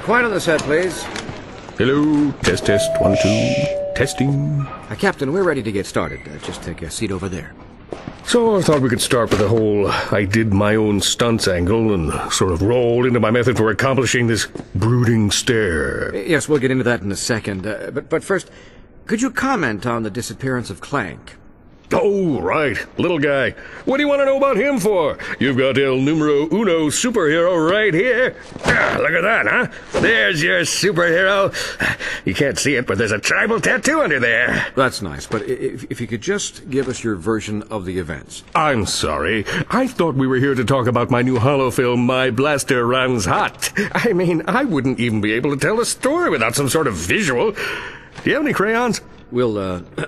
Quiet on the set, please. Hello, test, 1, 2, testing. Captain, we're ready to get started. Just take a seat over there. So I thought we could start with the whole I did my own stunts angle and sort of roll into my method for accomplishing this brooding stare. Yes, we'll get into that in a second. But first, could you comment on the disappearance of Clank? Oh, right. Little guy. What do you want to know about him for? You've got El Numero Uno superhero right here. Ah, look at that, huh? There's your superhero. You can't see it, but there's a tribal tattoo under there. That's nice, but if you could just give us your version of the events. I'm sorry. I thought we were here to talk about my new holo film, My Blaster Runs Hot. I mean, I wouldn't even be able to tell a story without some sort of visual. Do you have any crayons? We'll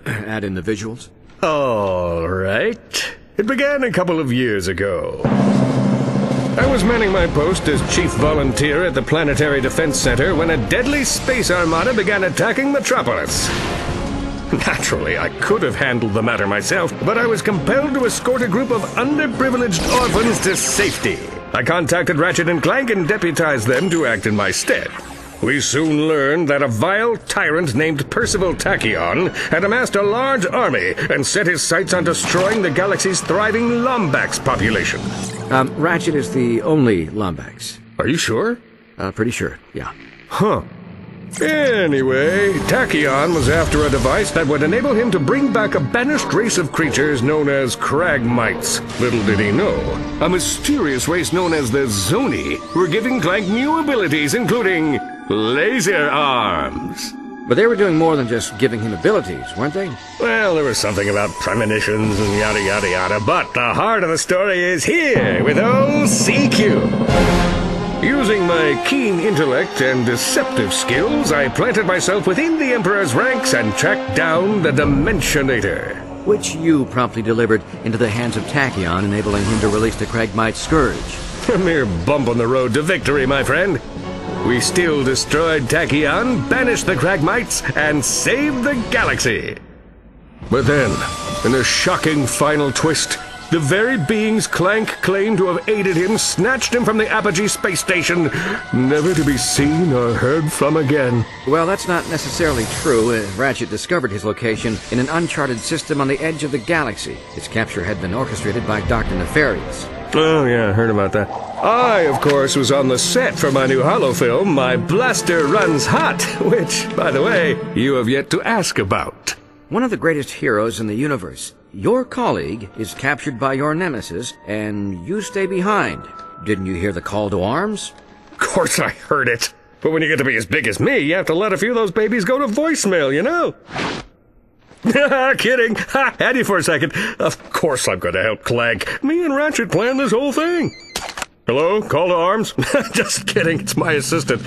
add in the visuals. All right. It began a couple of years ago. I was manning my post as chief volunteer at the Planetary Defense Center when a deadly space armada began attacking Metropolis. Naturally, I could have handled the matter myself, but I was compelled to escort a group of underprivileged orphans to safety. I contacted Ratchet and Clank and deputized them to act in my stead. We soon learned that a vile tyrant named Percival Tachyon had amassed a large army and set his sights on destroying the galaxy's thriving Lombax population. Ratchet is the only Lombax. Are you sure? Pretty sure, yeah. Huh. Anyway, Tachyon was after a device that would enable him to bring back a banished race of creatures known as Cragmites. Little did he know, a mysterious race known as the Zoni were giving Clank new abilities, including laser arms. But they were doing more than just giving him abilities, weren't they? Well, there was something about premonitions and yada yada yada, but the heart of the story is here with old CQ. Using my keen intellect and deceptive skills, I planted myself within the Emperor's ranks and tracked down the Dimensionator. Which you promptly delivered into the hands of Tachyon, enabling him to release the Cragmite Scourge. A mere bump on the road to victory, my friend. We still destroyed Tachyon, banished the Cragmites, and saved the galaxy. But then, in a shocking final twist, the very beings Clank claimed to have aided him snatched him from the Apogee space station, never to be seen or heard from again. Well, that's not necessarily true. Ratchet discovered his location in an uncharted system on the edge of the galaxy. Its capture had been orchestrated by Dr. Nefarious. Oh, yeah, I heard about that. I, of course, was on the set for my new holo film, My Blaster Runs Hot, which, by the way, you have yet to ask about. One of the greatest heroes in the universe. Your colleague is captured by your nemesis, and you stay behind. Didn't you hear the call to arms? Of course I heard it. But when you get to be as big as me, you have to let a few of those babies go to voicemail, you know? Kidding. Ha, had you for a second. Of course I'm going to help Clank. Me and Ratchet planned this whole thing. Hello? Call to arms? Just kidding. It's my assistant.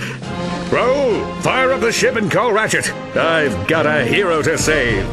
Roll! Fire up the ship and call Ratchet. I've got a hero to save.